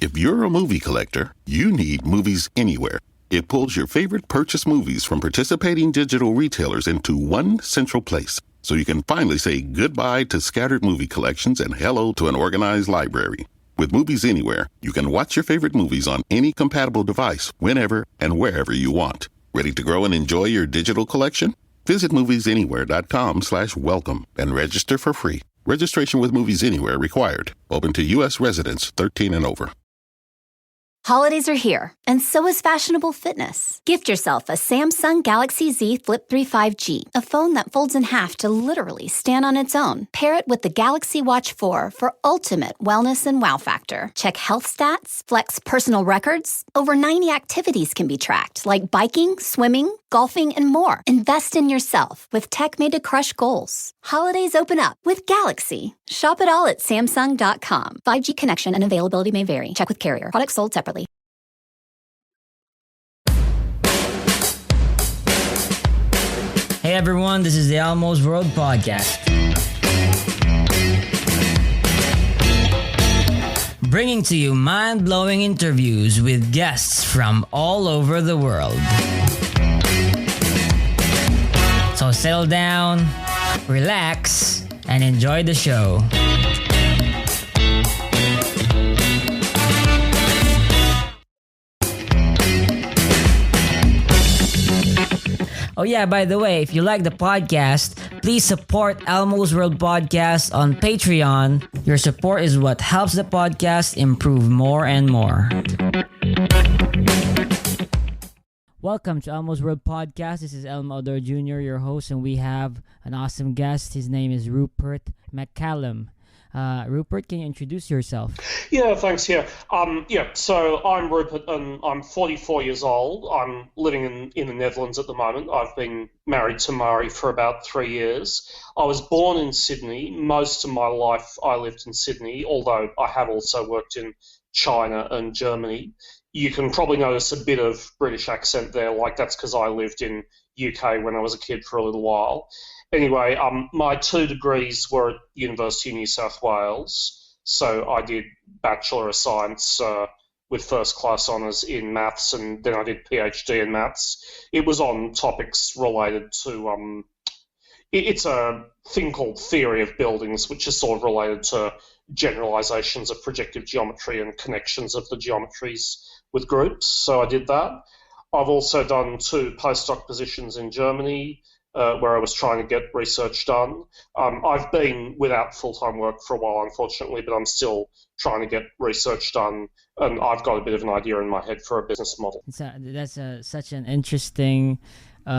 If you're a movie collector, you need Movies Anywhere. It pulls your favorite purchase movies from participating digital retailers into one central place, so you can finally say goodbye to scattered movie collections and hello to an organized library. With Movies Anywhere, you can watch your favorite movies on any compatible device, whenever and wherever you want. Ready to grow and enjoy your digital collection? Visit moviesanywhere.com/welcome and register for free. Registration with Movies Anywhere required. Open to U.S. residents 13 and over. Holidays are here, and so is fashionable fitness. Gift yourself a Samsung Galaxy Z Flip 3 5G, a phone that folds in half to literally stand on its own. Pair it with the Galaxy Watch 4 for ultimate wellness and wow factor. Check health stats, flex personal records. Over 90 activities can be tracked, like biking, swimming, golfing, and more. Invest in yourself with tech made to crush goals. Holidays open up with Galaxy. Shop it all at Samsung.com. 5G connection and availability may vary. Check with carrier. Products sold separately. Hey everyone, this is the Almost World Podcast. Bringing to you mind-blowing interviews with guests from all over the world. So settle down, relax, and enjoy the show. Oh yeah, by the way, if you like the podcast, please support Elmo's World Podcast on Patreon. Your support is what helps the podcast improve more and more. Welcome to Elmo's World Podcast. This is Elmo Odor Jr., your host, and we have an awesome guest. His name is Rupert McCallum. Rupert, can you introduce yourself? Yeah, thanks. So I'm Rupert and I'm 44 years old. I'm living in the Netherlands at the moment. I've been married to Mari for about 3 years. I was born in Sydney. Most of my life I lived in Sydney, although I have also worked in China and Germany. You can probably notice a bit of British accent there, like that's because I lived in UK when I was a kid for a little while. Anyway, my 2 degrees were at University of New South Wales. So I did Bachelor of Science with first class honours in maths, and then I did PhD in maths. It was on topics related to, it's a thing called theory of buildings, which is sort of related to generalisations of projective geometry and connections of the geometries with groups. So I did that. I've also done 2 postdoc positions in Germany, where I was trying to get research done. I've been without full-time work for a while, unfortunately, but I'm still trying to get research done, and I've got a bit of an idea in my head for a business model. That's such an interesting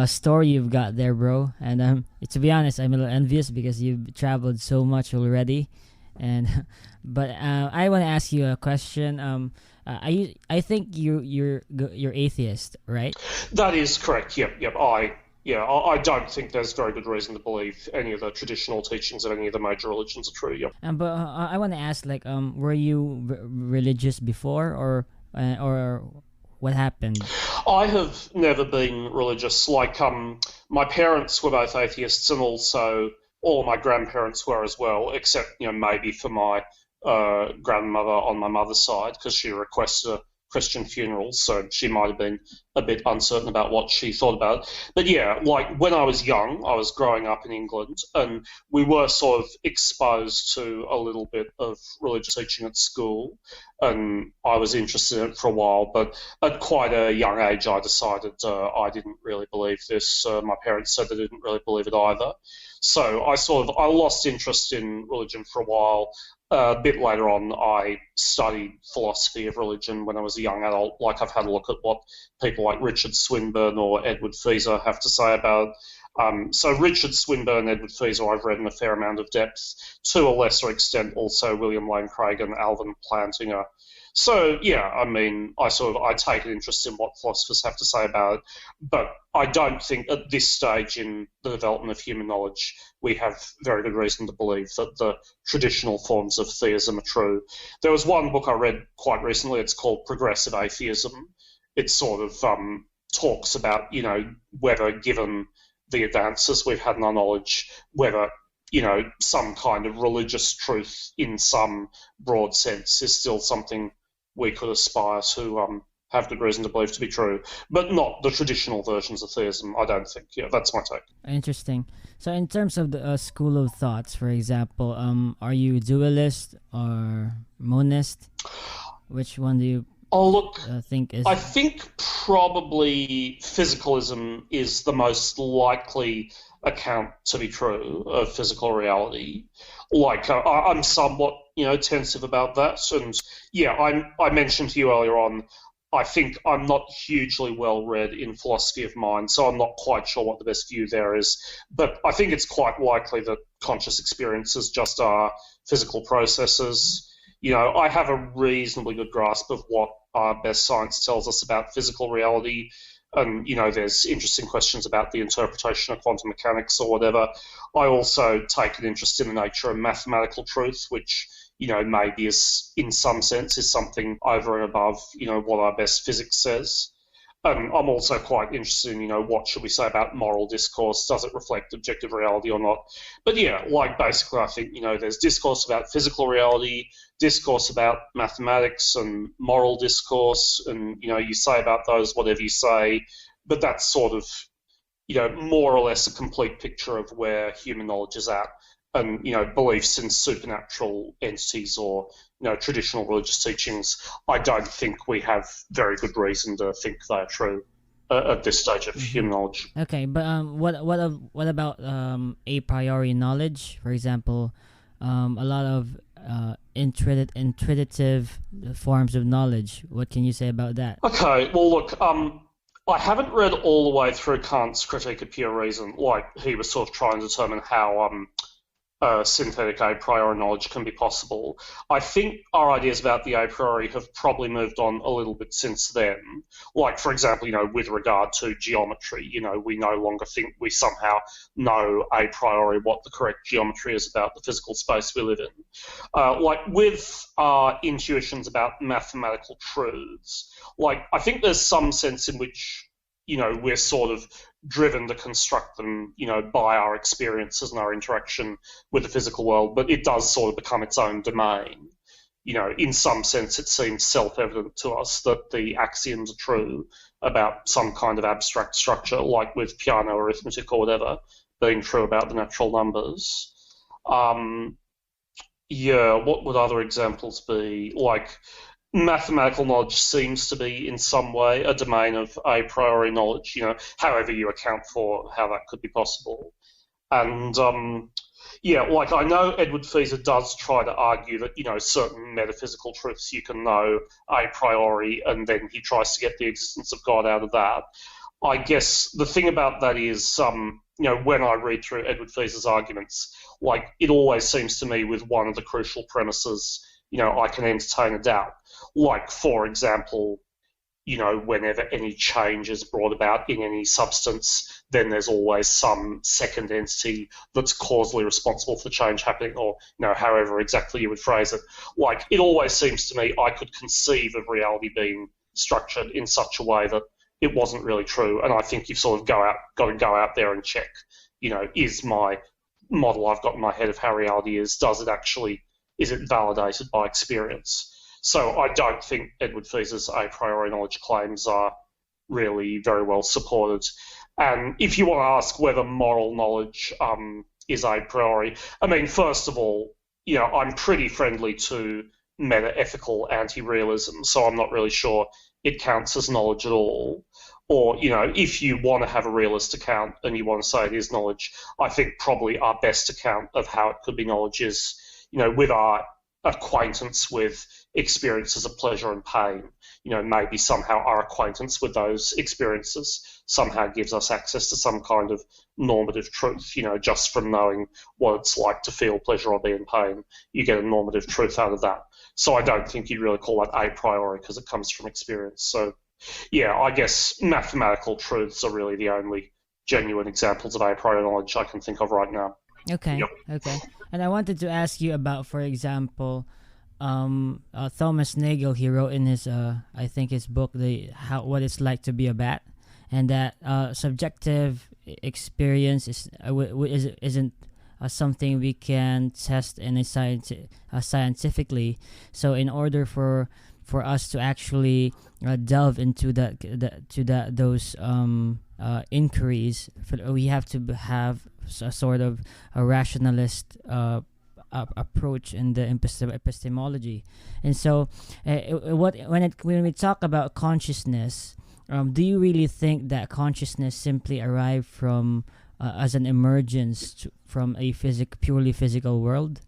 story you've got there, bro. And to be honest, I'm a little envious because you've traveled so much already. But I want to ask you a question. I think you're atheist, right? That is correct. Yep. I don't think there's very good reason to believe any of the traditional teachings of any of the major religions are true. Yep. But I want to ask, were you religious before, or what happened? I have never been religious. My parents were both atheists, and also all my grandparents were as well, except maybe for my grandmother on my mother's side, because she requested a Christian funeral, so she might have been a bit uncertain about what she thought about it. But yeah, when I was young, I was growing up in England, and we were sort of exposed to a little bit of religious teaching at school, and I was interested in it for a while, but at quite a young age I decided I didn't really believe this. My parents said they didn't really believe it either. So I lost interest in religion for a while. A bit later on, I studied philosophy of religion when I was a young adult. I've had a look at what people like Richard Swinburne or Edward Feser have to say about it. So Richard Swinburne, Edward Feser, I've read in a fair amount of depth. To a lesser extent, also William Lane Craig and Alvin Plantinga. So yeah, I take an interest in what philosophers have to say about it, but I don't think at this stage in the development of human knowledge we have very good reason to believe that the traditional forms of theism are true. There was one book I read quite recently. It's called Progressive Atheism. It sort of talks about whether, given the advances we've had in our knowledge, whether some kind of religious truth in some broad sense is still something we could aspire to have good reason to believe to be true, but not the traditional versions of theism, I don't think. Yeah, that's my take. Interesting. So, in terms of the school of thoughts, for example, are you dualist or monist? Which one do you Oh, look, think is? I think probably physicalism is the most likely account to be true of physical reality. Like, I'm somewhat, tentative about that. And yeah, I mentioned to you earlier on, I think I'm not hugely well read in philosophy of mind, so I'm not quite sure what the best view there is. But I think it's quite likely that conscious experiences just are physical processes. I have a reasonably good grasp of what best science tells us about physical reality. And, there's interesting questions about the interpretation of quantum mechanics or whatever. I also take an interest in the nature of mathematical truth, which, maybe is, in some sense, is something over and above, what our best physics says. And I'm also quite interested in, what should we say about moral discourse? Does it reflect objective reality or not? But yeah, basically I think, there's discourse about physical reality, discourse about mathematics and moral discourse, and, you say about those whatever you say, but that's sort of, more or less a complete picture of where human knowledge is at. And, beliefs in supernatural entities or, traditional religious teachings, I don't think we have very good reason to think they are true at this stage of human knowledge. Okay, but what about a priori knowledge? For example, a lot of intuitive forms of knowledge. What can you say about that? Okay, well, look, I haven't read all the way through Kant's Critique of Pure Reason. He was sort of trying to determine how synthetic a priori knowledge can be possible. I think our ideas about the a priori have probably moved on a little bit since then. For example, with regard to geometry, we no longer think we somehow know a priori what the correct geometry is about the physical space we live in. With our intuitions about mathematical truths, I think there's some sense in which, we're sort of driven to construct them, by our experiences and our interaction with the physical world, but it does sort of become its own domain. In some sense, it seems self-evident to us that the axioms are true about some kind of abstract structure, like with piano arithmetic or whatever, being true about the natural numbers. What would other examples be? Mathematical knowledge seems to be, in some way, a domain of a priori knowledge, however you account for how that could be possible. And, I know Edward Feser does try to argue that, certain metaphysical truths you can know a priori, and then he tries to get the existence of God out of that. I guess the thing about that is, when I read through Edward Feser's arguments, it always seems to me with one of the crucial premises, I can entertain a doubt. For example, whenever any change is brought about in any substance, then there's always some second entity that's causally responsible for the change happening, or, however exactly you would phrase it. It always seems to me I could conceive of reality being structured in such a way that it wasn't really true. And I think you've sort of got to go out there and check, is my model I've got in my head of how reality is it validated by experience? So I don't think Edward Feser's a priori knowledge claims are really very well supported. And if you want to ask whether moral knowledge is a priori, first of all, I'm pretty friendly to meta-ethical anti-realism, so I'm not really sure it counts as knowledge at all. Or, if you want to have a realist account and you want to say it is knowledge, I think probably our best account of how it could be knowledge is, with our acquaintance with experiences of pleasure and pain, maybe somehow our acquaintance with those experiences somehow gives us access to some kind of normative truth, just from knowing what it's like to feel pleasure or be in pain. You get a normative truth out of that. So I don't think you'd really call that a priori because it comes from experience. So, yeah, I guess mathematical truths are really the only genuine examples of a priori knowledge I can think of right now. Okay. Yep. Okay. And I wanted to ask you about, for example, Thomas Nagel. He wrote in his, I think his book, what it's like to be a bat, and that subjective experience isn't something we can test in scientifically. So in order for for us to actually delve into those inquiries, we have to have a sort of a rationalist approach in the epistemology. And so when we talk about consciousness, do you really think that consciousness simply arrived from as an emergence from a purely physical world?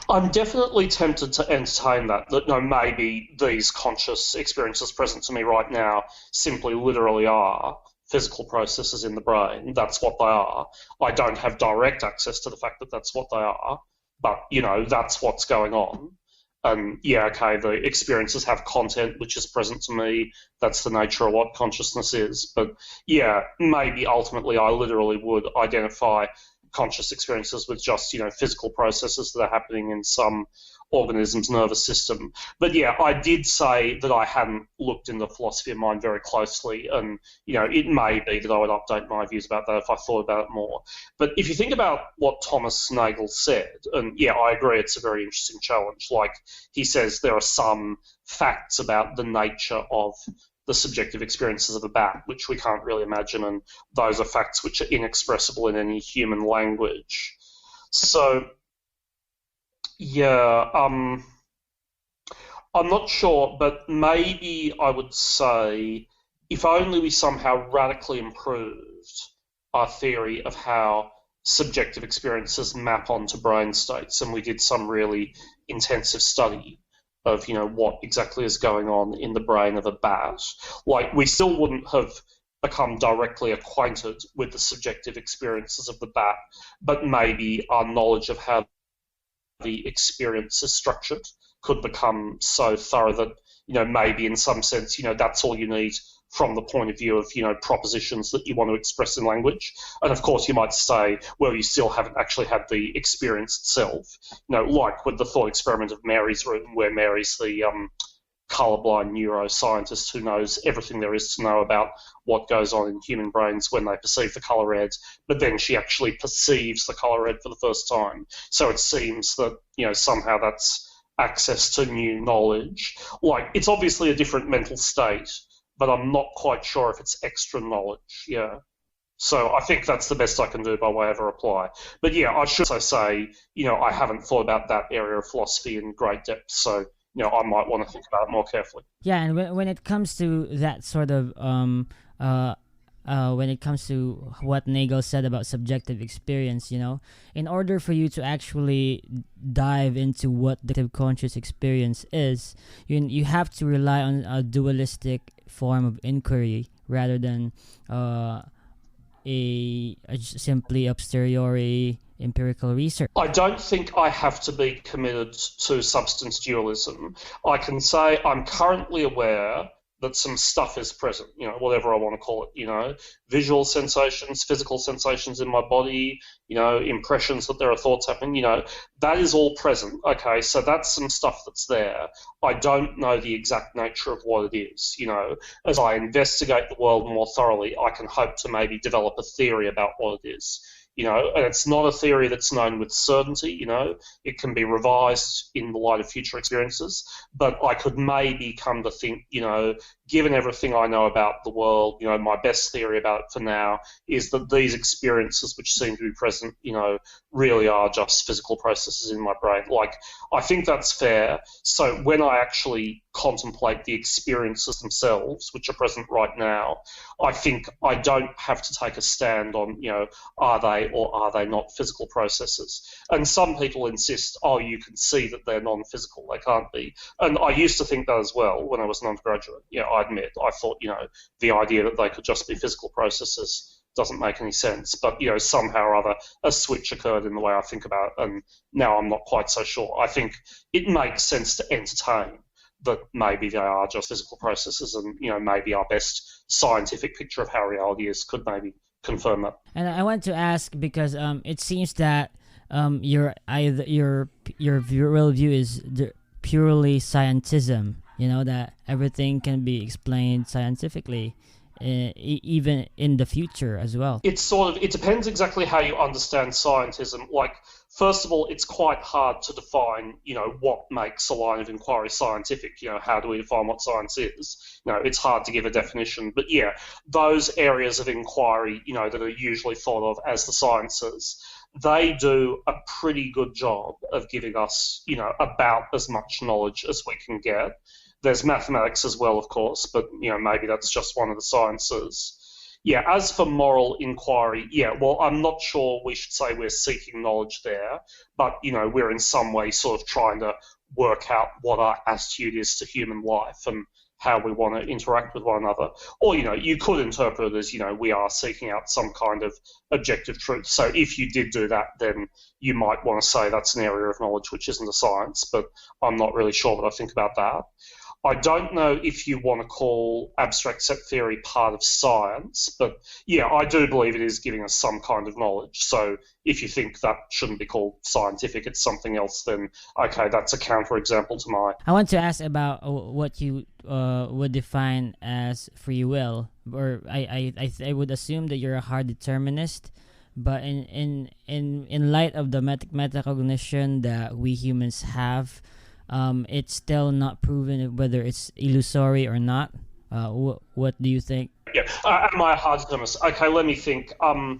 I'm definitely tempted to entertain that no, maybe these conscious experiences present to me right now simply literally are physical processes in the brain. That's what they are. I don't have direct access to the fact that that's what they are, but, that's what's going on. And yeah, okay, the experiences have content which is present to me. That's the nature of what consciousness is. But yeah, maybe ultimately I literally would identify conscious experiences with just, physical processes that are happening in some organism's nervous system. But yeah, I did say that I hadn't looked into philosophy of mind very closely, and, it may be that I would update my views about that if I thought about it more. But if you think about what Thomas Nagel said, and yeah, I agree it's a very interesting challenge. Like, he says there are some facts about the nature of the subjective experiences of a bat, which we can't really imagine, and those are facts which are inexpressible in any human language. So, yeah, I'm not sure, but maybe I would say if only we somehow radically improved our theory of how subjective experiences map onto brain states, and we did some really intensive study of, what exactly is going on in the brain of a bat, like, we still wouldn't have become directly acquainted with the subjective experiences of the bat, but maybe our knowledge of how the experience is structured could become so thorough that, maybe in some sense, that's all you need from the point of view of, propositions that you want to express in language. And of course you might say, well, you still haven't actually had the experience itself, like with the thought experiment of Mary's room, where Mary's the colourblind neuroscientist who knows everything there is to know about what goes on in human brains when they perceive the colour red, but then she actually perceives the colour red for the first time. So it seems that, somehow that's access to new knowledge. Like, it's obviously a different mental state, but I'm not quite sure if it's extra knowledge, yeah. So I think that's the best I can do by way of a reply. But yeah, I should also say, I haven't thought about that area of philosophy in great depth, so, I might want to think about it more carefully. Yeah, and when it comes to that sort of, when it comes to what Nagel said about subjective experience, in order for you to actually dive into what the conscious experience is, you have to rely on a dualistic form of inquiry rather than a simply a posteriori empirical research. I don't think I have to be committed to substance dualism. I can say I'm currently aware that some stuff is present, whatever I want to call it, visual sensations, physical sensations in my body, impressions that there are thoughts happening, that is all present. Okay, so that's some stuff that's there. I don't know the exact nature of what it is, As I investigate the world more thoroughly, I can hope to maybe develop a theory about what it is. And it's not a theory that's known with certainty, it can be revised in the light of future experiences, but I could maybe come to think, given everything I know about the world, my best theory about it for now is that these experiences which seem to be present, really are just physical processes in my brain. Like, I think that's fair. So when I actually contemplate the experiences themselves, which are present right now, I think I don't have to take a stand on, are they or are they not physical processes? And some people insist, you can see that they're non-physical, they can't be. And I used to think that as well when I was an undergraduate. I admit, I thought, the idea that they could just be physical processes doesn't make any sense. But, somehow or other, a switch occurred in the way I think about it, and now I'm not quite so sure. I think it makes sense to entertain that maybe they are just physical processes, and, maybe our best scientific picture of how reality is could maybe confirm that. And I want to ask because it seems that your real view is purely scientism, that everything can be explained scientifically. even in the future as well? It depends exactly how you understand scientism. Like, first of all, it's quite hard to define, what makes a line of inquiry scientific. How do we define what science is? It's hard to give a definition. But yeah, those areas of inquiry, that are usually thought of as the sciences, they do a pretty good job of giving us, about as much knowledge as we can get. There's mathematics as well, of course, but, maybe that's just one of the sciences. Yeah, as for moral inquiry, well, I'm not sure we should say we're seeking knowledge there, but, we're in some way sort of trying to work out what our attitude is to human life and how we want to interact with one another. Or, you could interpret it as, we are seeking out some kind of objective truth. So if you did do that, then you might want to say that's an area of knowledge which isn't a science, but I'm not really sure what I think about that. I don't know if you want to call abstract set theory part of science, but yeah, I do believe it is giving us some kind of knowledge. So if you think that shouldn't be called scientific, it's something else, then okay, that's a counterexample to mine. I want to ask about what you would define as free will, or I would assume that you're a hard determinist. But in light of the metacognition that we humans have, it's still not proven whether it's illusory or not. What do you think? Yeah, am I a hard determinist? Okay, let me think.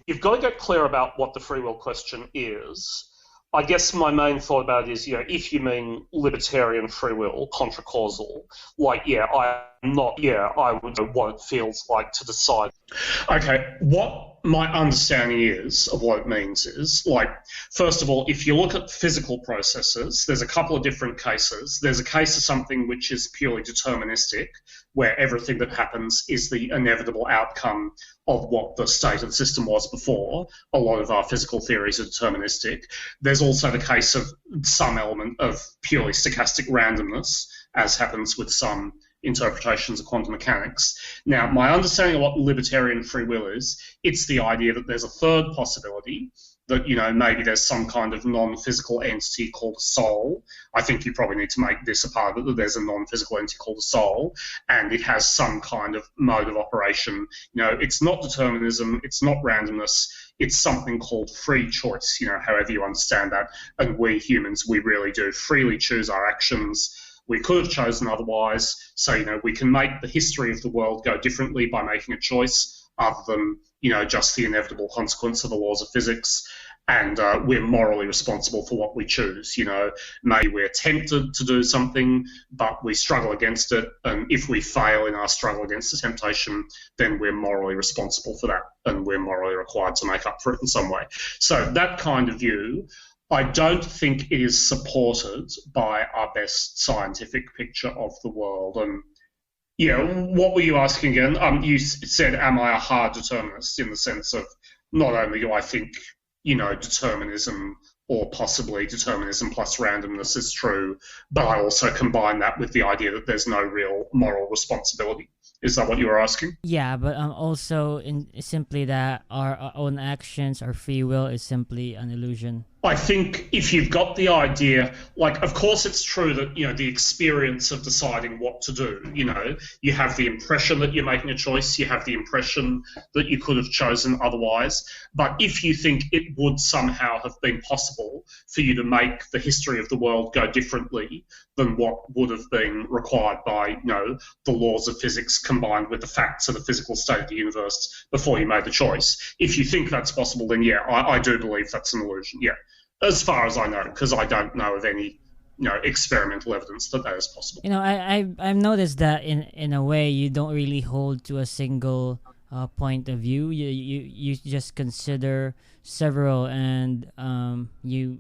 You've got to get clear about what the free will question is. I guess my main thought about it is, if you mean libertarian free will, contra-causal, I would know what it feels like to decide. Okay, what my understanding is of what it means is, first of all, if you look at physical processes, there's a couple of different cases. There's a case of something which is purely deterministic, where everything that happens is the inevitable outcome of what the state of the system was before. A lot of our physical theories are deterministic. There's also the case of some element of purely stochastic randomness, as happens with some interpretations of quantum mechanics. Now, my understanding of what libertarian free will is, it's the idea that there's a third possibility, that, maybe there's some kind of non-physical entity called a soul. I think you probably need to make this a part of it, that there's a non-physical entity called a soul, and it has some kind of mode of operation. It's not determinism, it's not randomness, it's something called free choice, however you understand that. And we humans, we really do freely choose our actions. We could have chosen otherwise. So, we can make the history of the world go differently by making a choice other than, just the inevitable consequence of the laws of physics. And we're morally responsible for what we choose. Maybe we're tempted to do something, but we struggle against it. And if we fail in our struggle against the temptation, then we're morally responsible for that. And we're morally required to make up for it in some way. So that kind of view, I don't think it is supported by our best scientific picture of the world. And what were you asking again? You said, am I a hard determinist, in the sense of not only do I think, determinism or possibly determinism plus randomness is true, but I also combine that with the idea that there's no real moral responsibility. Is that what you were asking? Yeah, but also simply that our own actions, our free will, is simply an illusion. I think if you've got the idea, of course it's true that, the experience of deciding what to do, you have the impression that you're making a choice, you have the impression that you could have chosen otherwise, but if you think it would somehow have been possible for you to make the history of the world go differently than what would have been required by, the laws of physics combined with the facts of the physical state of the universe before you made the choice, if you think that's possible, then I do believe that's an illusion, as far as I know, because I don't know of any, experimental evidence that is possible. I've noticed that in a way you don't really hold to a single point of view. You just consider several, and you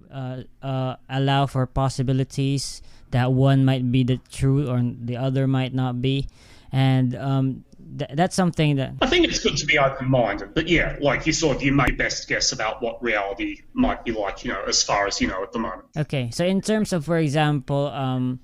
allow for possibilities that one might be the truth or the other might not be, and that's something that I think it's good to be open-minded. But you make your best guess about what reality might be like, as far as at the moment. Okay, so in terms of, for example,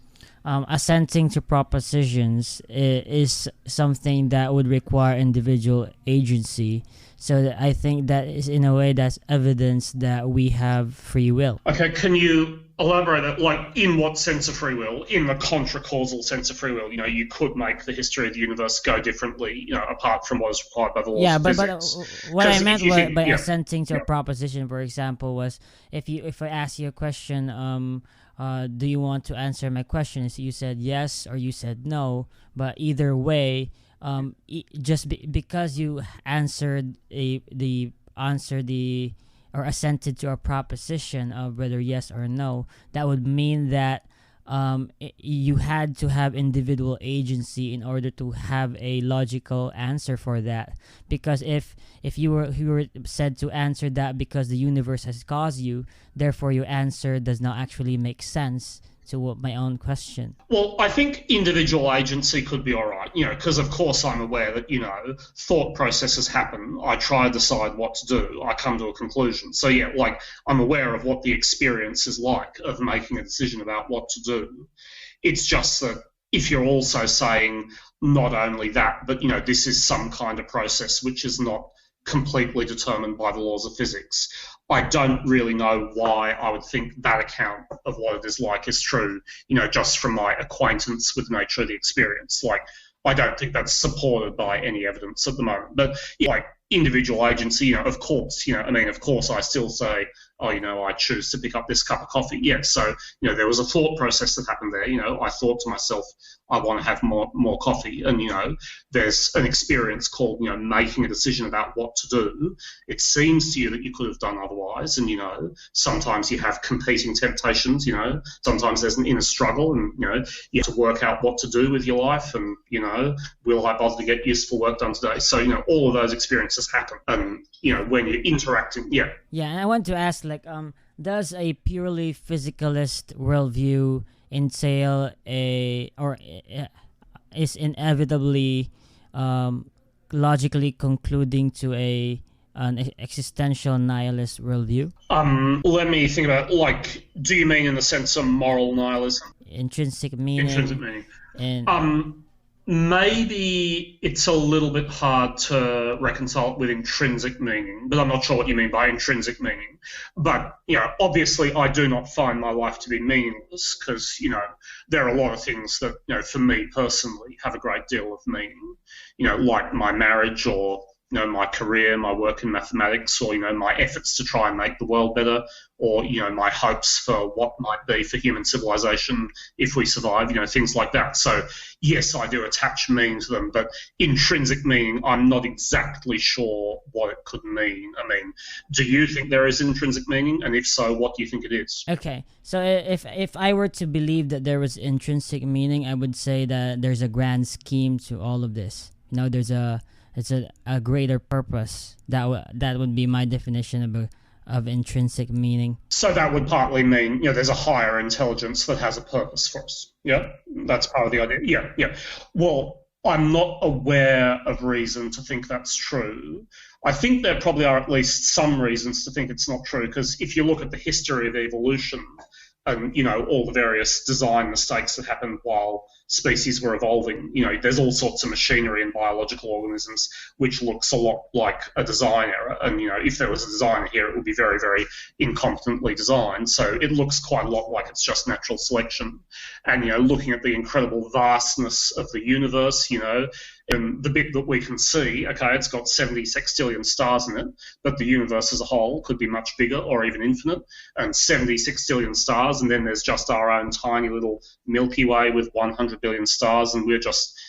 assenting to propositions is something that would require individual agency. So I think that is, in a way, that's evidence that we have free will. Okay, can you elaborate that, like, in what sense of free will? In the contra-causal sense of free will, you could make the history of the universe go differently, apart from what is required by the laws of physics. But what I meant by assenting to a proposition, for example, was if I ask you a question, do you want to answer my question? So you said yes or you said no, but either way, because you answered or assented to a proposition of whether yes or no, that would mean that you had to have individual agency in order to have a logical answer for that. Because if you were said to answer that because the universe has caused you, therefore your answer does not actually make sense to my own question. Well, I think individual agency could be all right, because of course I'm aware that, thought processes happen. I try to decide what to do. I come to a conclusion. So, yeah, like, I'm aware of what the experience is like of making a decision about what to do. It's just that if you're also saying not only that, but, this is some kind of process which is not completely determined by the laws of physics, I don't really know why I would think that account of what it is like is true, just from my acquaintance with the nature of the experience. Like, I don't think that's supported by any evidence at the moment. But, like, individual agency, of course, of course I still say, I choose to pick up this cup of coffee. Yeah, so, there was a thought process that happened there. I thought to myself, I want to have more coffee. And, there's an experience called, making a decision about what to do. It seems to you that you could have done otherwise. And, sometimes you have competing temptations, sometimes there's an inner struggle and, you have to work out what to do with your life and, will I bother to get useful work done today? So, all of those experiences happen. And, when you're interacting, Yeah, and I want to ask, does a purely physicalist worldview entail is inevitably logically concluding to an existential nihilist worldview? Let me think about, do you mean in the sense of moral nihilism? Intrinsic meaning. Intrinsic meaning. Maybe it's a little bit hard to reconcile it with intrinsic meaning, but I'm not sure what you mean by intrinsic meaning. But, obviously I do not find my life to be meaningless because, there are a lot of things that, for me personally have a great deal of meaning, like my marriage or, my career, my work in mathematics, or, my efforts to try and make the world better, or, my hopes for what might be for human civilization if we survive, things like that. So, yes, I do attach meaning to them, but intrinsic meaning, I'm not exactly sure what it could mean. I mean, do you think there is intrinsic meaning? And if so, what do you think it is? Okay, so if I were to believe that there was intrinsic meaning, I would say that there's a grand scheme to all of this. It's a greater purpose. That would be my definition of intrinsic meaning. So that would partly mean, there's a higher intelligence that has a purpose for us. Yeah, that's part of the idea. Yeah. Well, I'm not aware of reason to think that's true. I think there probably are at least some reasons to think it's not true, because if you look at the history of evolution and, all the various design mistakes that happened while species were evolving, there's all sorts of machinery in biological organisms which looks a lot like a design error. And, if there was a designer here, it would be very, very incompetently designed. So it looks quite a lot like it's just natural selection. And, looking at the incredible vastness of the universe, and the bit that we can see, okay, it's got 70 sextillion stars in it, but the universe as a whole could be much bigger or even infinite, and 70 sextillion stars, and then there's just our own tiny little Milky Way with 100 billion stars, and we're just,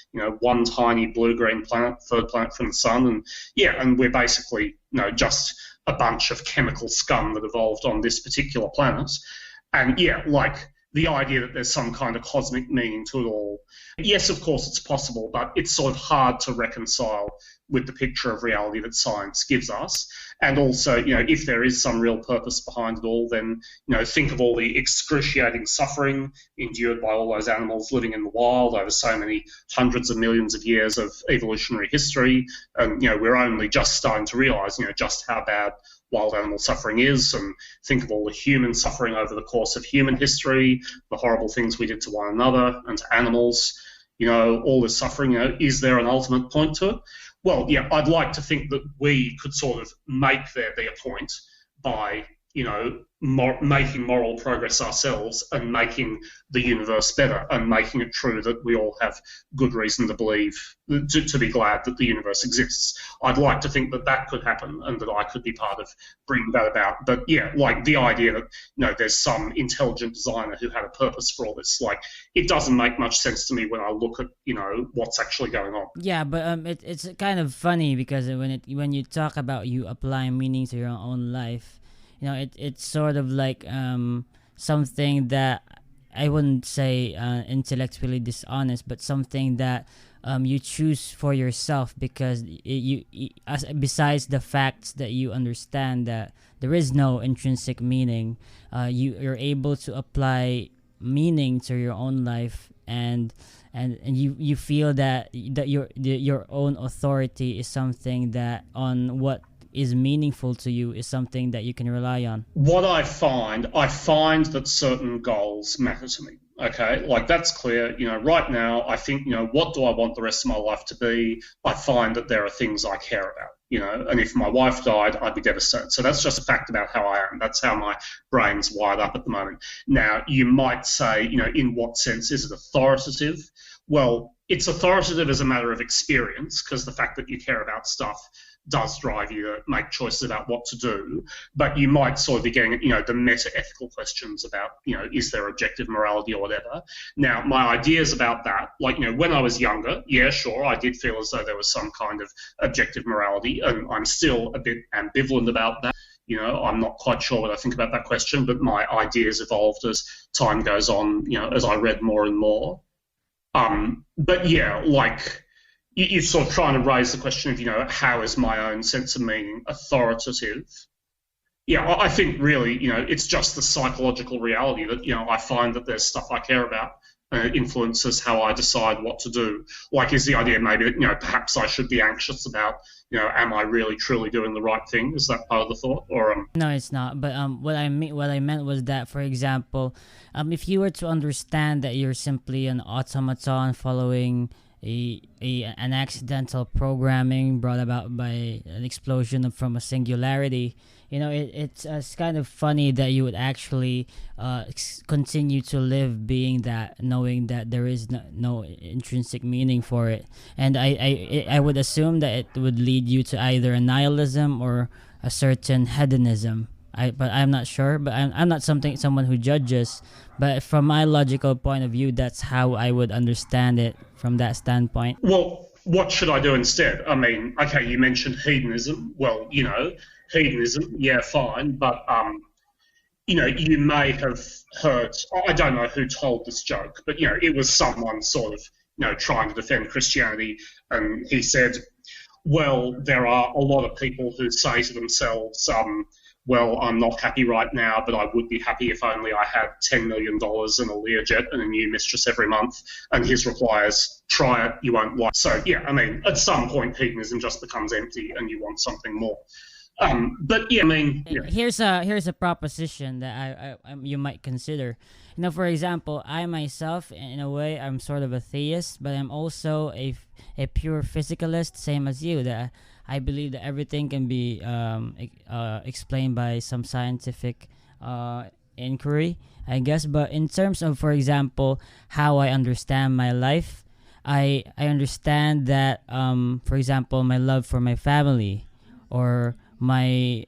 one tiny blue-green planet, third planet from the sun, and we're basically, just a bunch of chemical scum that evolved on this particular planet. And the idea that there's some kind of cosmic meaning to it all. Yes, of course, it's possible, but it's sort of hard to reconcile with the picture of reality that science gives us. And also, if there is some real purpose behind it all, then, think of all the excruciating suffering endured by all those animals living in the wild over so many hundreds of millions of years of evolutionary history. And, we're only just starting to realise, just how bad wild animal suffering is, and think of all the human suffering over the course of human history, the horrible things we did to one another and to animals, all this suffering, is there an ultimate point to it? Well, I'd like to think that we could sort of make there be a point by making moral progress ourselves and making the universe better and making it true that we all have good reason to believe, to be glad that the universe exists. I'd like to think that that could happen and that I could be part of bringing that about. But yeah, like the idea that, there's some intelligent designer who had a purpose for all this, like it doesn't make much sense to me when I look at, what's actually going on. Yeah, but it's kind of funny because when you talk about you applying meaning to your own life, it's sort of like something that I wouldn't say intellectually dishonest, but something that you choose for yourself because besides the facts that you understand that there is no intrinsic meaning, you're able to apply meaning to your own life and you feel that your own authority is something that on what is meaningful to you is something that you can rely on. What I find that certain goals matter to me. Okay, like that's clear. Right now, I think, what do I want the rest of my life to be? I find that there are things I care about, and if my wife died, I'd be devastated. So that's just a fact about how I am. That's how my brain's wired up at the moment. Now, you might say, in what sense is it authoritative? Well, it's authoritative as a matter of experience because the fact that you care about stuff does drive you to make choices about what to do, but you might sort of be getting, the meta-ethical questions about, is there objective morality or whatever. Now, my ideas about that, like, when I was younger, yeah, sure, I did feel as though there was some kind of objective morality, and I'm still a bit ambivalent about that. I'm not quite sure what I think about that question, but my ideas evolved as time goes on, as I read more and more. But yeah, like, you're sort of trying to raise the question of, how is my own sense of meaning authoritative? Yeah, I think really, it's just the psychological reality that, I find that there's stuff I care about and it influences how I decide what to do. Like, is the idea maybe that, perhaps I should be anxious about, am I really truly doing the right thing? Is that part of the thought? Or No, it's not. But what I meant was that, for example, if you were to understand that you're simply an automaton following an accidental programming brought about by an explosion from a singularity, it's kind of funny that you would actually continue to live being that, knowing that there is no intrinsic meaning for it. And I would assume that it would lead you to either a nihilism or a certain hedonism. But I'm not sure. But I'm not someone who judges. But from my logical point of view, that's how I would understand it from that standpoint. Well, what should I do instead? I mean, okay, you mentioned hedonism. Well, hedonism, yeah, fine. But, you may have heard, I don't know who told this joke, but, it was someone sort of, trying to defend Christianity. And he said, well, there are a lot of people who say to themselves, well, I'm not happy right now, but I would be happy if only I had $10 million in a Learjet and a new mistress every month. And his reply is, try it, you won't like it. So, yeah, I mean, at some point, hedonism just becomes empty and you want something more. But, yeah, I mean... Yeah. Here's a proposition that I you might consider. For example, I myself, in a way, I'm sort of a theist, but I'm also a pure physicalist, same as you, that I believe that everything can be explained by some scientific inquiry, I guess. But in terms of, for example, how I understand my life, I understand that, for example, my love for my family, or my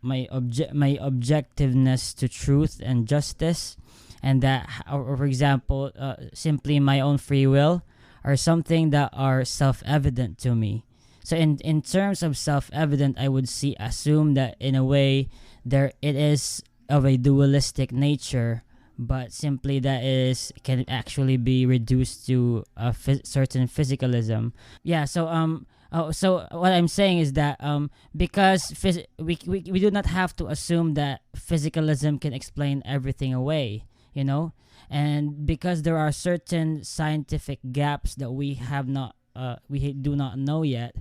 objectiveness to truth and justice, and that, or for example, simply my own free will, are something that are self-evident to me. So in terms of self-evident, I would assume that in a way it is of a dualistic nature, but simply that can actually be reduced to a certain physicalism. Yeah. So so what I'm saying is that because we do not have to assume that physicalism can explain everything away, and because there are certain scientific gaps that we do not know yet.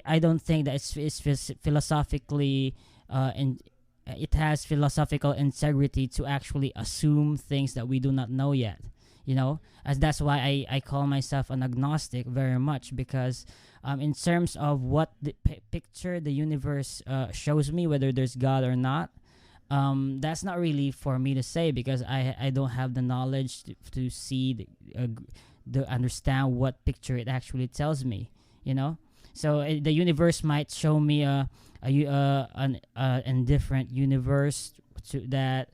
I don't think that it's philosophically it has philosophical integrity to actually assume things that we do not know yet. as that's why I call myself an agnostic very much, because in terms of what the picture the universe shows me, whether there's God or not, that's not really for me to say, because I don't have the knowledge to see the understand what picture it actually tells me, so the universe might show me an indifferent universe that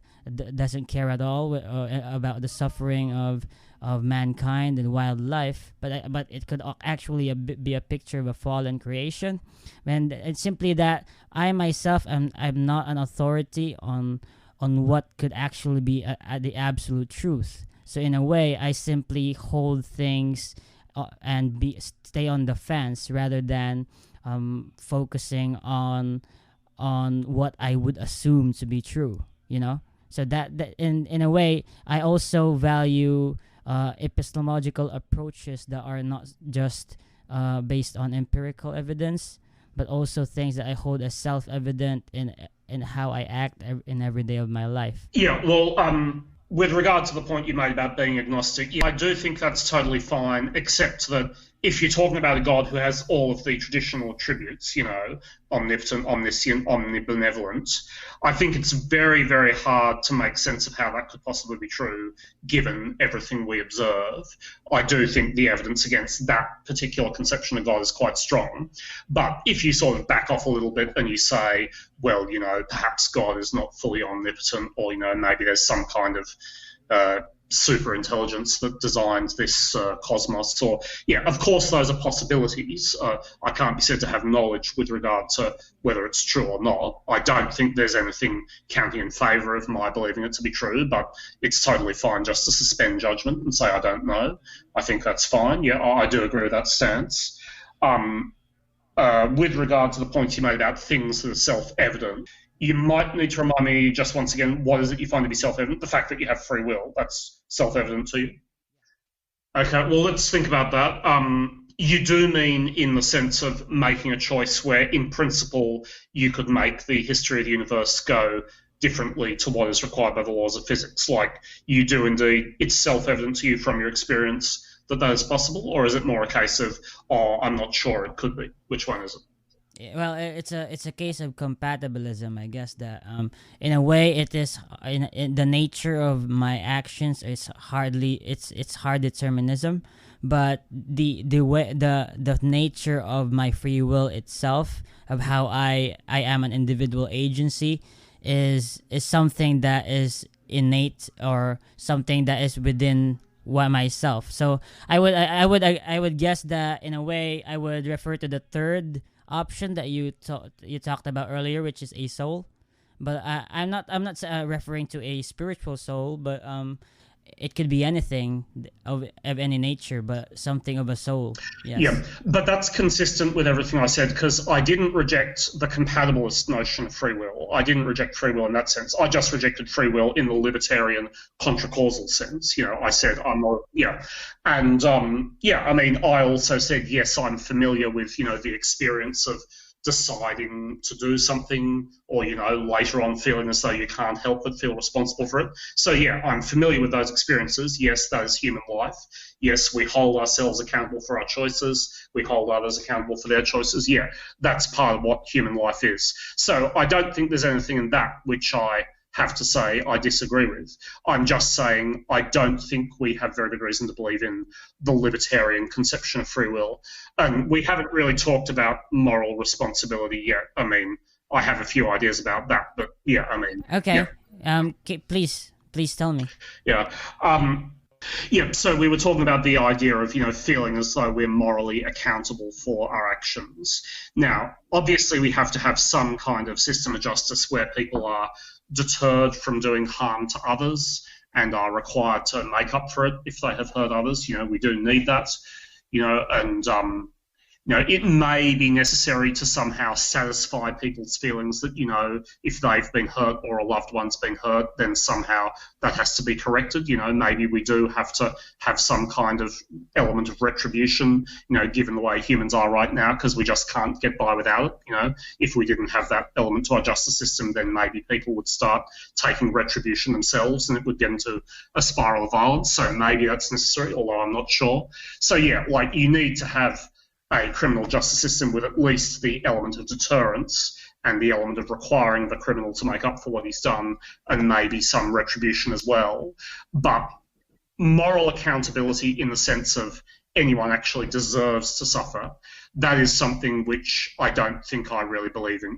doesn't care at all about the suffering of mankind and wildlife, but it could actually be a picture of a fallen creation, and it's simply that I myself I'm not an authority on what could actually be the absolute truth. So in a way, I simply hold things and stay on the fence rather than focusing on what I would assume to be true. So that in a way, I also value epistemological approaches that are not just based on empirical evidence, but also things that I hold as self-evident in how I act in every day of my life. Yeah, well, with regard to the point you made about being agnostic, I do think that's totally fine, except that if you're talking about a God who has all of the traditional attributes, omnipotent, omniscient, omnibenevolent, I think it's very, very hard to make sense of how that could possibly be true, given everything we observe. I do think the evidence against that particular conception of God is quite strong. But if you sort of back off a little bit and you say, well, perhaps God is not fully omnipotent, or, maybe there's some kind of super intelligence that designed this cosmos, or of course those are possibilities. I can't be said to have knowledge with regard to whether it's true or not. I don't think there's anything counting in favour of my believing it to be true, but it's totally fine just to suspend judgment and say I don't know. I think that's fine. I do agree with that stance. With regard to the points you made about things that are self-evident, you might need to remind me just once again, what is it you find to be self-evident? The fact that you have free will, that's self-evident to you? Okay, well, let's think about that. You do mean in the sense of making a choice where, in principle, you could make the history of the universe go differently to what is required by the laws of physics. Like, you do indeed, it's self-evident to you from your experience that is possible, or is it more a case of, I'm not sure, it could be? Which one is it? Well, it's a case of compatibilism, I guess, that in a way it is in the nature of my actions is it's hard determinism, but the way the nature of my free will itself, of how I am an individual agency, is something that is innate, or something that is within myself. So I would guess that in a way I would refer to the third option that you talked about earlier, which is a soul, but I'm not referring to a spiritual soul, but it could be anything of any nature, but something of a soul. Yes. Yeah, but that's consistent with everything I said, because I didn't reject the compatibilist notion of free will. I didn't reject free will in that sense. I just rejected free will in the libertarian contra-causal sense. I said I'm not, and I mean, I also said, yes, I'm familiar with, the experience of deciding to do something, or later on feeling as though you can't help but feel responsible for it. So I'm familiar with those experiences. Yes, that is human life. Yes, we hold ourselves accountable for our choices. We hold others accountable for their choices. That's part of what human life is. So I don't think there's anything in that which I have to say I disagree with. I'm just saying I don't think we have very good reason to believe in the libertarian conception of free will. And we haven't really talked about moral responsibility yet. I mean, I have a few ideas about that, but Okay. Please tell me. So we were talking about the idea of, feeling as though we're morally accountable for our actions. Now, obviously we have to have some kind of system of justice where people are deterred from doing harm to others and are required to make up for it if they have hurt others. We do need that, and it may be necessary to somehow satisfy people's feelings that, if they've been hurt or a loved one's been hurt, then somehow that has to be corrected. Maybe we do have to have some kind of element of retribution, given the way humans are right now, because we just can't get by without it. If we didn't have that element to our justice system, then maybe people would start taking retribution themselves and it would get into a spiral of violence. So maybe that's necessary, although I'm not sure. So yeah, you need to have a criminal justice system with at least the element of deterrence and the element of requiring the criminal to make up for what he's done, and maybe some retribution as well. But moral accountability in the sense of anyone actually deserves to suffer, that is something which I don't think I really believe in.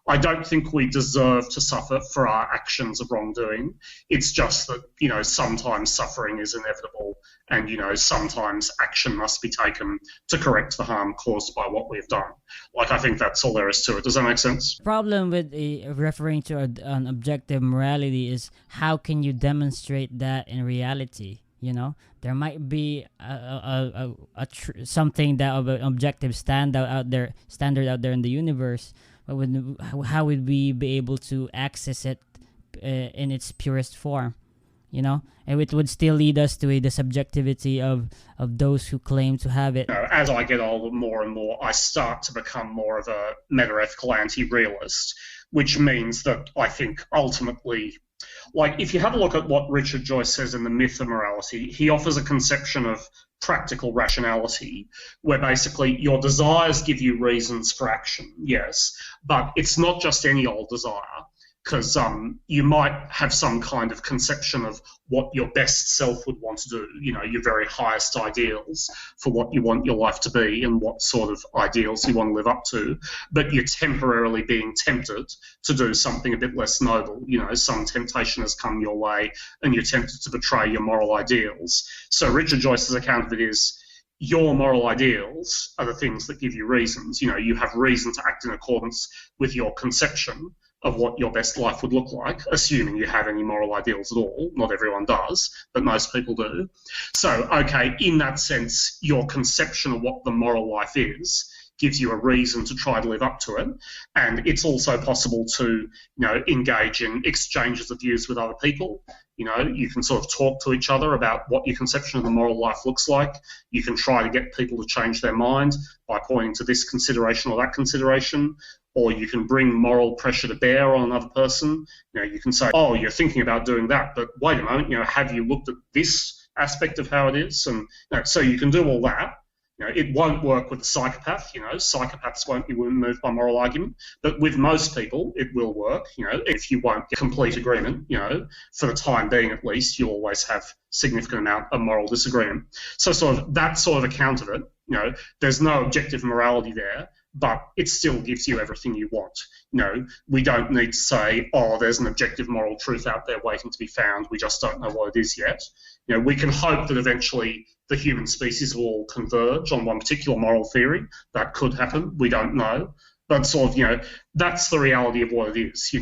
I don't think we deserve to suffer for our actions of wrongdoing. It's just that, sometimes suffering is inevitable and, sometimes action must be taken to correct the harm caused by what we've done. I think that's all there is to it. Does that make sense? The problem with referring to an objective morality is how can you demonstrate that in reality? There might be something that of an objective standard out there in the universe, but how would we be able to access it in its purest form? And it would still lead us to the subjectivity of those who claim to have it. As I get older, more and more, I start to become more of a meta-ethical anti-realist, which means that I think ultimately, if you have a look at what Richard Joyce says in The Myth of Morality, he offers a conception of practical rationality where basically your desires give you reasons for action, yes, but it's not just any old desire, because you might have some kind of conception of what your best self would want to do, your very highest ideals for what you want your life to be and what sort of ideals you want to live up to, but you're temporarily being tempted to do something a bit less noble. Some temptation has come your way and you're tempted to betray your moral ideals. So Richard Joyce's account of it is, your moral ideals are the things that give you reasons. You have reason to act in accordance with your conception of what your best life would look like, assuming you have any moral ideals at all. Not everyone does, but most people do. So, okay, in that sense, your conception of what the moral life is gives you a reason to try to live up to it. And it's also possible to, engage in exchanges of views with other people. You can sort of talk to each other about what your conception of the moral life looks like. You can try to get people to change their mind by pointing to this consideration or that consideration. Or you can bring moral pressure to bear on another person. You can say, oh, you're thinking about doing that, but wait a moment, have you looked at this aspect of how it is? And so you can do all that. It won't work with a psychopath. Psychopaths won't be moved by moral argument, but with most people, it will work. If you won't get complete agreement, for the time being at least, you always have significant amount of moral disagreement. So sort of that sort of account of it, there's no objective morality there, but it still gives you everything you want. We don't need to say, oh, there's an objective moral truth out there waiting to be found. We just don't know what it is yet. We can hope that eventually the human species will converge on one particular moral theory. That could happen. We don't know. But sort of, that's the reality of what it is.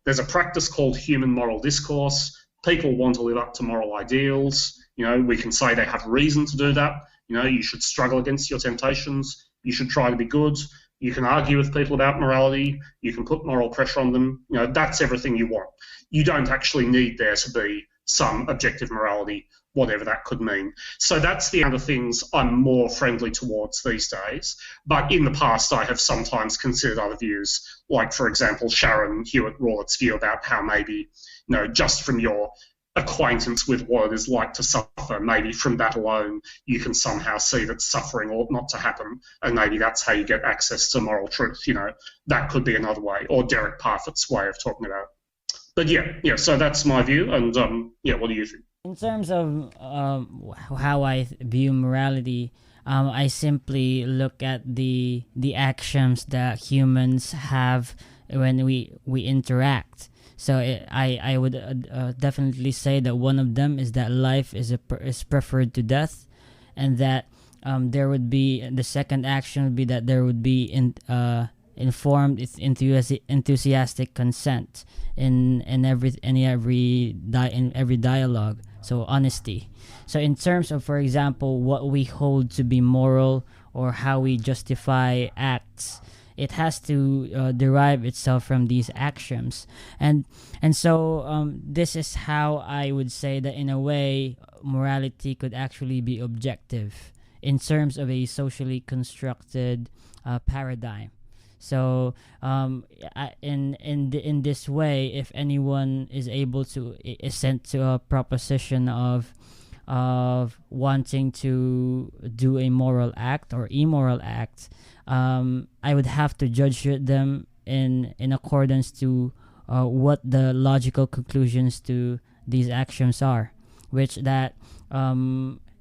There's a practice called human moral discourse. People want to live up to moral ideals. We can say they have reason to do that. You should struggle against your temptations. You should try to be good. You can argue with people about morality. You can put moral pressure on them. That's everything you want. You don't actually need there to be some objective morality, whatever that could mean. So that's the other things I'm more friendly towards these days. But in the past, I have sometimes considered other views, like, for example, Sharon Hewitt-Rawlett's view about how maybe, just from your acquaintance with what it is like to suffer, maybe from that alone you can somehow see that suffering ought not to happen, and maybe that's how you get access to moral truth. That could be another way, or Derek Parfit's way of talking about it. But yeah, so that's my view, and what do you think? In terms of how I view morality, I simply look at the actions that humans have when we interact. So I would definitely say that one of them is that life is preferred to death, and that there would be, the second action would be that there would be informed, enthusiastic consent in every dialogue. So honesty. So in terms of, for example, what we hold to be moral or how we justify acts, it has to derive itself from these axioms. And so this is how I would say that in a way morality could actually be objective in terms of a socially constructed paradigm. So in this way, if anyone is able to assent to a proposition of wanting to do a moral act or immoral act, I would have to judge them in accordance to what the logical conclusions to these axioms are, which that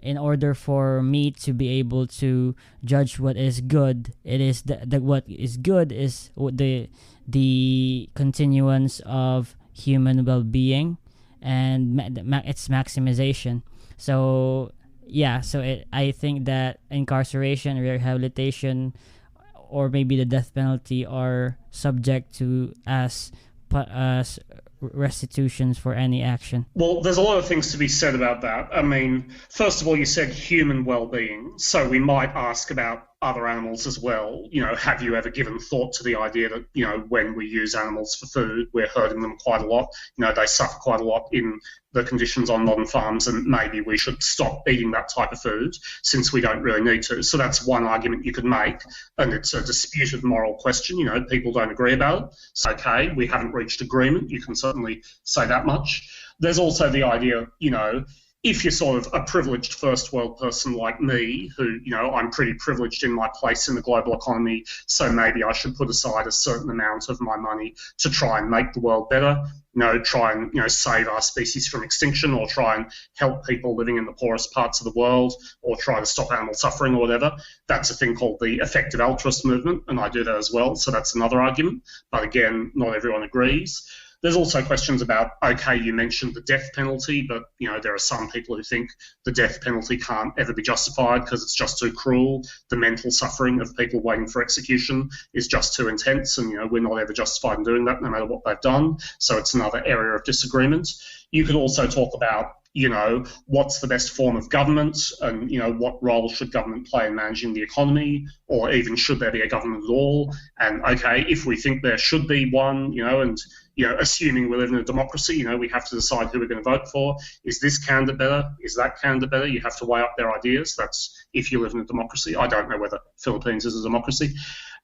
in order for me to be able to judge what is good, it is that what is good is the continuance of human well-being and its maximization. So yeah, so I think that incarceration, rehabilitation, or maybe the death penalty are subject to as restitutions for any action. Well, there's a lot of things to be said about that. I mean, first of all, you said human well-being, so we might ask about other animals as well. You know, have you ever given thought to the idea that, you know, when we use animals for food, we're hurting them quite a lot? You know, they suffer quite a lot in the conditions on modern farms, and maybe we should stop eating that type of food since we don't really need to. So that's one argument you could make, and it's a disputed moral question. You know, people don't agree about it. So, okay, we haven't reached agreement. You can certainly say that much. There's also the idea, you know, if you're sort of a privileged first world person like me, who, you know, I'm pretty privileged in my place in the global economy, so maybe I should put aside a certain amount of my money to try and make the world better, you know, try and, you know, save our species from extinction, or try and help people living in the poorest parts of the world, or try to stop animal suffering or whatever. That's a thing called the effective altruist movement, and I do that as well, so that's another argument. But again, not everyone agrees. There's also questions about, okay, you mentioned the death penalty, but, you know, there are some people who think the death penalty can't ever be justified because it's just too cruel. The mental suffering of people waiting for execution is just too intense, and, you know, we're not ever justified in doing that no matter what they've done. So it's another area of disagreement. You could also talk about, you know, what's the best form of government, and, you know, what role should government play in managing the economy, or even should there be a government at all? And, okay, if we think there should be one, you know, and, you know, assuming we live in a democracy, you know, we have to decide who we're going to vote for. Is this candidate better? Is that candidate better? You have to weigh up their ideas. That's if you live in a democracy. I don't know whether Philippines is a democracy.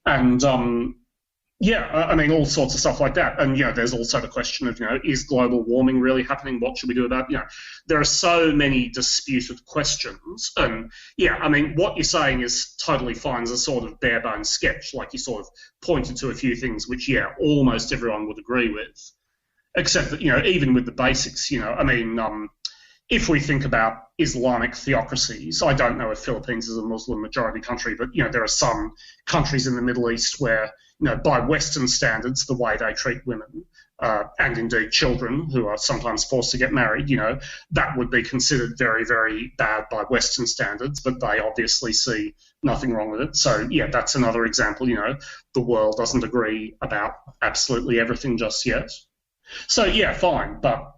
And, yeah, I mean, all sorts of stuff like that. And, you know, there's also the question of, you know, is global warming really happening? What should we do about it? You know, there are so many disputed questions. And, yeah, I mean, what you're saying is totally fine as a sort of bare bones sketch. Like, you sort of pointed to a few things which, yeah, almost everyone would agree with. Except that, you know, even with the basics, you know, I mean, if we think about Islamic theocracies, I don't know if Philippines is a Muslim majority country, but, you know, there are some countries in the Middle East where, you know, by Western standards, the way they treat women, and indeed children who are sometimes forced to get married, you know, that would be considered very, very bad by Western standards, but they obviously see nothing wrong with it. So, yeah, that's another example, you know, the world doesn't agree about absolutely everything just yet. So, yeah, fine, but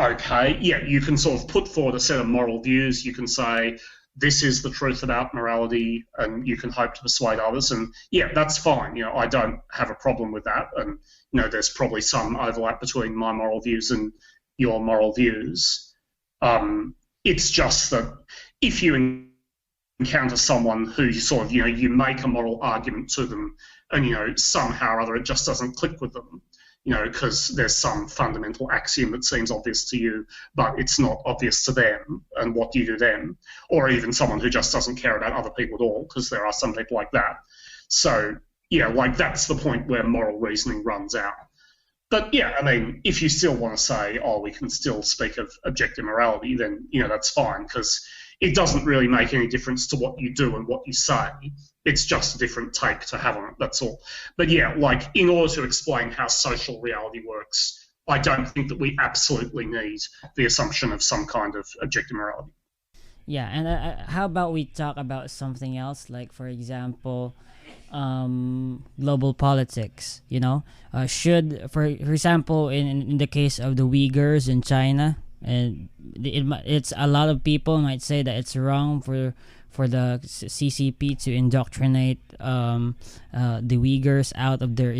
okay, yeah, you can sort of put forward a set of moral views. You can say, this is the truth about morality, and you can hope to persuade others. And yeah, that's fine. You know, I don't have a problem with that. And, you know, there's probably some overlap between my moral views and your moral views. It's just that if you encounter someone who you sort of, you know, you make a moral argument to them and, you know, somehow or other it just doesn't click with them, you know, because there's some fundamental axiom that seems obvious to you, but it's not obvious to them, and what do you do then? Or even someone who just doesn't care about other people at all, because there are some people like that. So, yeah, like that's the point where moral reasoning runs out. But, yeah, I mean, if you still want to say, oh, we can still speak of objective morality, then, you know, that's fine, because it doesn't really make any difference to what you do and what you say. It's just a different take to have on it, that's all. But yeah, like, in order to explain how social reality works, I don't think that we absolutely need the assumption of some kind of objective morality. Yeah, and how about we talk about something else, like, for example, global politics, you know? Should, for example, in the case of the Uyghurs in China, and it's a lot of people might say that it's wrong the CCP to indoctrinate the Uyghurs out of their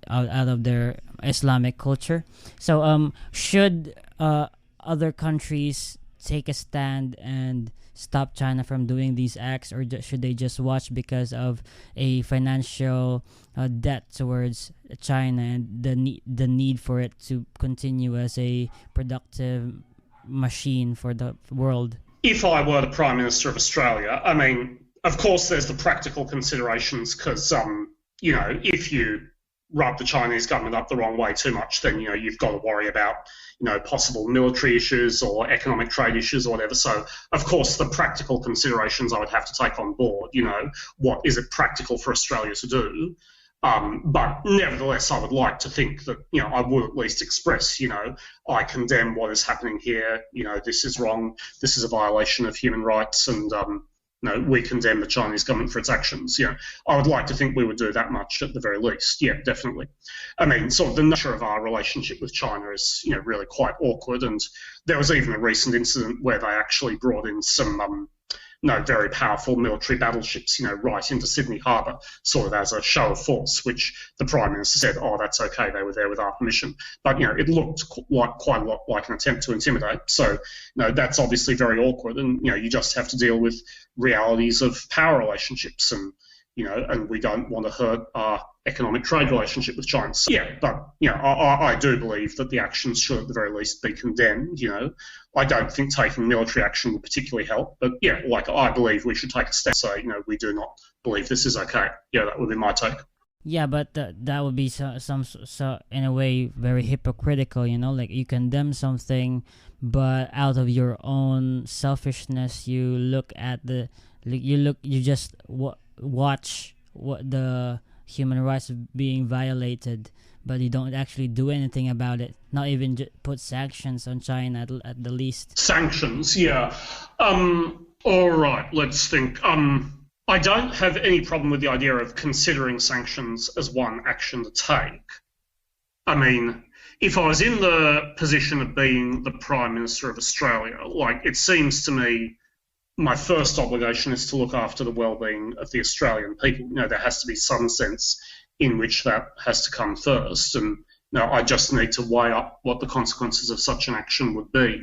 out of their Islamic culture. So should other countries take a stand and stop China from doing these acts, or should they just watch because of a financial debt towards China and the need for it to continue as a productive machine for the world? If I were the Prime Minister of Australia, I mean, of course there's the practical considerations because, if you rub the Chinese government up the wrong way too much, then, you've got to worry about, possible military issues or economic trade issues or whatever. So, of course, the practical considerations I would have to take on board, what is it practical for Australia to do? But nevertheless, I would like to think that, I would at least express, I condemn what is happening here. This is wrong. This is a violation of human rights, and we condemn the Chinese government for its actions. I would like to think we would do that much at the very least. Yeah, definitely. I mean, sort of the nature of our relationship with China is, really quite awkward. And there was even a recent incident where they actually brought in some, very powerful military battleships, right into Sydney Harbour, sort of as a show of force, which the Prime Minister said, oh, that's okay, they were there with our permission. But, it looked quite a lot like an attempt to intimidate. So, that's obviously very awkward. And, you just have to deal with realities of power relationships and, and we don't want to hurt our economic trade relationship with China. So, but, I do believe that the actions should at the very least be condemned, I don't think taking military action would particularly help, but I believe we should take a step. So, we do not believe this is okay. That would be my take. Yeah, but that would be some in a way very hypocritical, like you condemn something, but out of your own selfishness, you look at you just watch what the human rights being violated, but you don't actually do anything about it. Not even put sanctions on China at the least. Sanctions, yeah. All right, let's think. I don't have any problem with the idea of considering sanctions as one action to take. I mean, if I was in the position of being the Prime Minister of Australia, it seems to me my first obligation is to look after the well-being of the Australian people. There has to be some sense in which that has to come first. And I just need to weigh up what the consequences of such an action would be.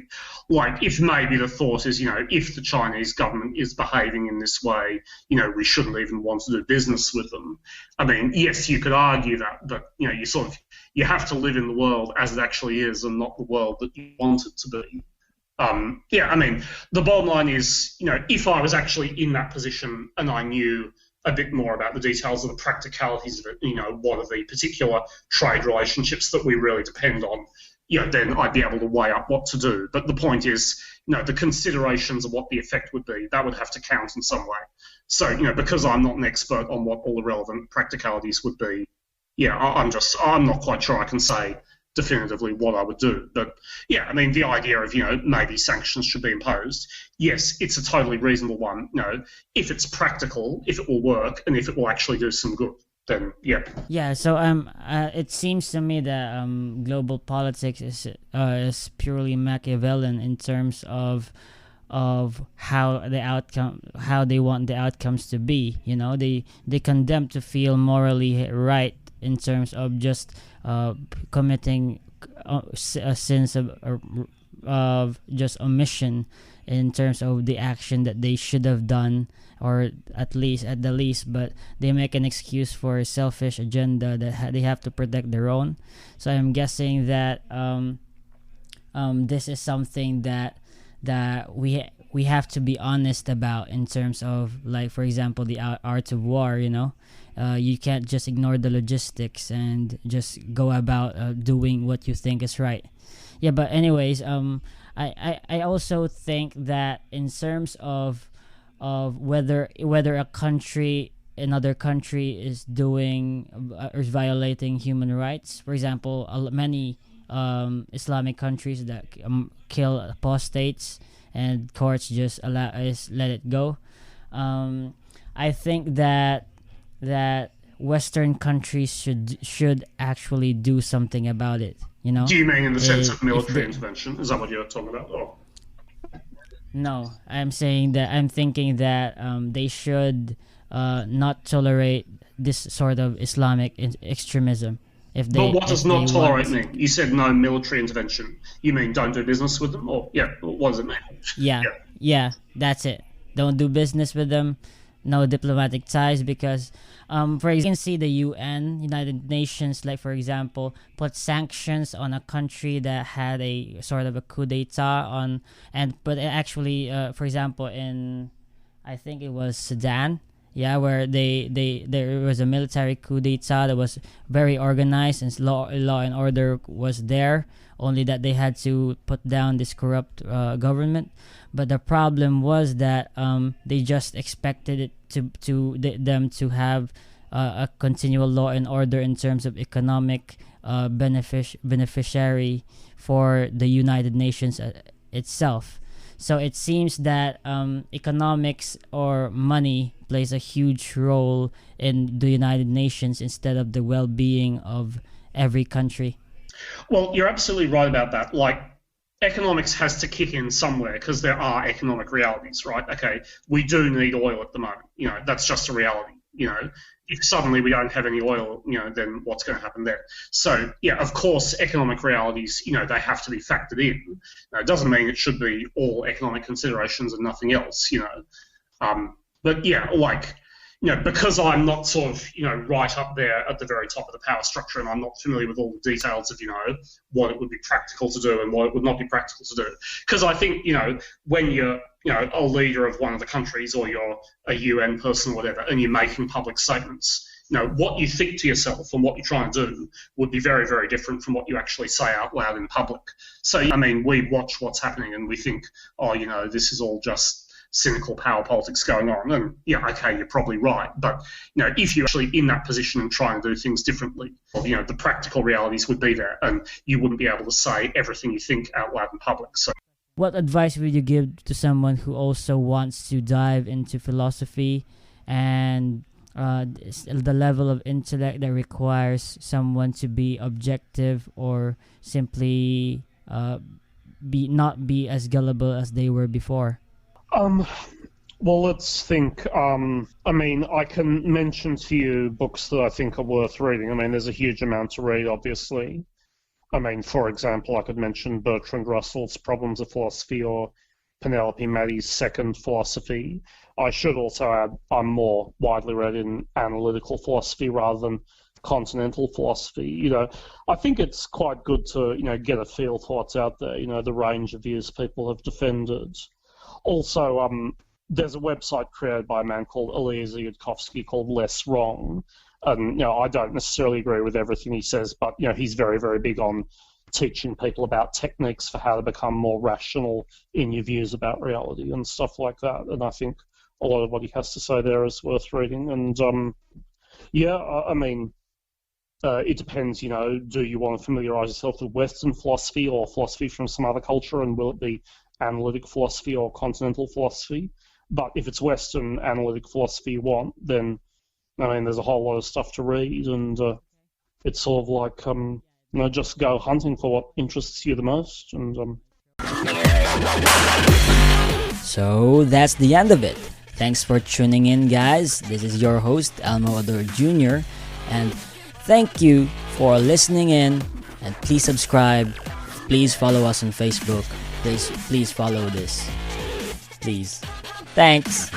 If maybe the thought is, if the Chinese government is behaving in this way, we shouldn't even want to do business with them. I mean, yes, you could argue that, but, you have to live in the world as it actually is and not the world that you want it to be. I mean, the bottom line is, if I was actually in that position and I knew a bit more about the details of the practicalities of it, what are the particular trade relationships that we really depend on, then I'd be able to weigh up what to do. But the point is, the considerations of what the effect would be, that would have to count in some way. So, because I'm not an expert on what all the relevant practicalities would be, I'm not quite sure I can say definitively what I would do. But I mean, the idea of, maybe sanctions should be imposed, yes, it's a totally reasonable one. If it's practical, if it will work, and if it will actually do some good, then yeah. So it seems to me that global politics is purely Machiavellian in terms of how they want the outcomes to be. They condemn to feel morally right in terms of just committing sins of just omission in terms of the action that they should have done, or at the least, but they make an excuse for a selfish agenda that they have to protect their own. So I'm guessing that this is something that we have to be honest about in terms of, for example, the art of war. You can't just ignore the logistics and just go about doing what you think is right. Yeah, but anyways, I also think that in terms of whether another country is doing or is violating human rights, for example, many Islamic countries that kill apostates and courts just let it go. I think that Western countries should actually do something about it. Do you mean in the sense of military intervention? Is that what you're talking about? No, I'm thinking that they should not tolerate this sort of Islamic extremism. If But they what if does they not tolerate want, mean? You said no military intervention. You mean don't do business with them? Or, yeah, what does it mean? yeah, Yeah. yeah, that's it. Don't do business with them. No diplomatic ties because, for example, you can see the UN, United Nations, like for example, put sanctions on a country that had a sort of a coup d'état on, and but actually, for example, in I think it was Sudan. Yeah, where they there was a military coup d'état that was very organized and law and order was there. Only that they had to put down this corrupt government. But the problem was that they just expected it them to have a continual law and order in terms of economic beneficiary for the United Nations itself. So it seems that economics or money plays a huge role in the United Nations instead of the well-being of every country. Well, you're absolutely right about that. Like, economics has to kick in somewhere because there are economic realities, right? Okay, we do need oil at the moment. That's just a reality. If suddenly we don't have any oil, then what's going to happen there? So, yeah, of course, economic realities, they have to be factored in. Now, it doesn't mean it should be all economic considerations and nothing else, But yeah, because I'm not sort of, right up there at the very top of the power structure and I'm not familiar with all the details of, what it would be practical to do and what it would not be practical to do. Because I think, when you're, a leader of one of the countries or you're a UN person or whatever and you're making public statements, what you think to yourself and what you're trying to do would be very, very different from what you actually say out loud in public. So, we watch what's happening and we think, this is all just cynical power politics going on. And yeah, okay, you're probably right. But, if you're actually in that position and trying to do things differently, the practical realities would be there and you wouldn't be able to say everything you think out loud in public. So, What advice would you give to someone who also wants to dive into philosophy and the level of intellect that requires someone to be objective or simply not be as gullible as they were before? Well, let's think. I can mention to you books that I think are worth reading. There's a huge amount to read, obviously. For example, I could mention Bertrand Russell's Problems of Philosophy or Penelope Maddy's Second Philosophy. I should also add I'm more widely read in analytical philosophy rather than continental philosophy. I think it's quite good to, get a feel for what's out there, the range of views people have defended. Also, there's a website created by a man called Eliezer Yudkowsky called Less Wrong. And, I don't necessarily agree with everything he says, but, he's very, very big on teaching people about techniques for how to become more rational in your views about reality and stuff like that. And I think a lot of what he has to say there is worth reading. And, it depends, do you want to familiarise yourself with Western philosophy or philosophy from some other culture, and will it be analytic philosophy or continental philosophy? But if it's Western analytic philosophy you want, then there's a whole lot of stuff to read, and it's sort of like just go hunting for what interests you the most. And So that's the end of it. Thanks for tuning in, guys. This is your host, Elmo Ador Jr., and thank you for listening in, and please subscribe. Please follow us on Facebook. Please follow this. Please. Thanks.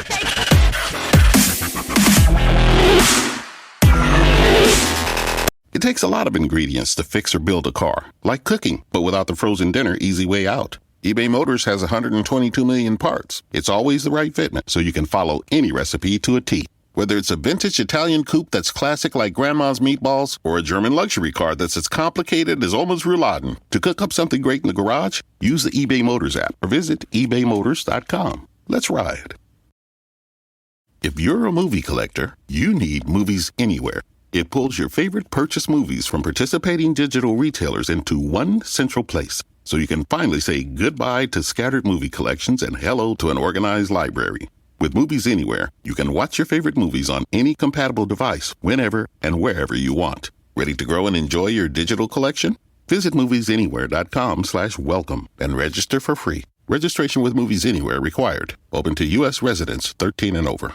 It takes a lot of ingredients to fix or build a car, like cooking, but without the frozen dinner easy way out. eBay Motors has 122 million parts. It's always the right fitment, so you can follow any recipe to a T. Whether it's a vintage Italian coupe that's classic like Grandma's meatballs, or a German luxury car that's as complicated as Oma's rouladen, to cook up something great in the garage, use the eBay Motors app or visit ebaymotors.com. Let's ride. If you're a movie collector, you need Movies Anywhere. It pulls your favorite purchase movies from participating digital retailers into one central place, so you can finally say goodbye to scattered movie collections and hello to an organized library. With Movies Anywhere, you can watch your favorite movies on any compatible device, whenever and wherever you want. Ready to grow and enjoy your digital collection? Visit moviesanywhere.com/welcome and register for free. Registration with Movies Anywhere required. Open to U.S. residents 13 and over.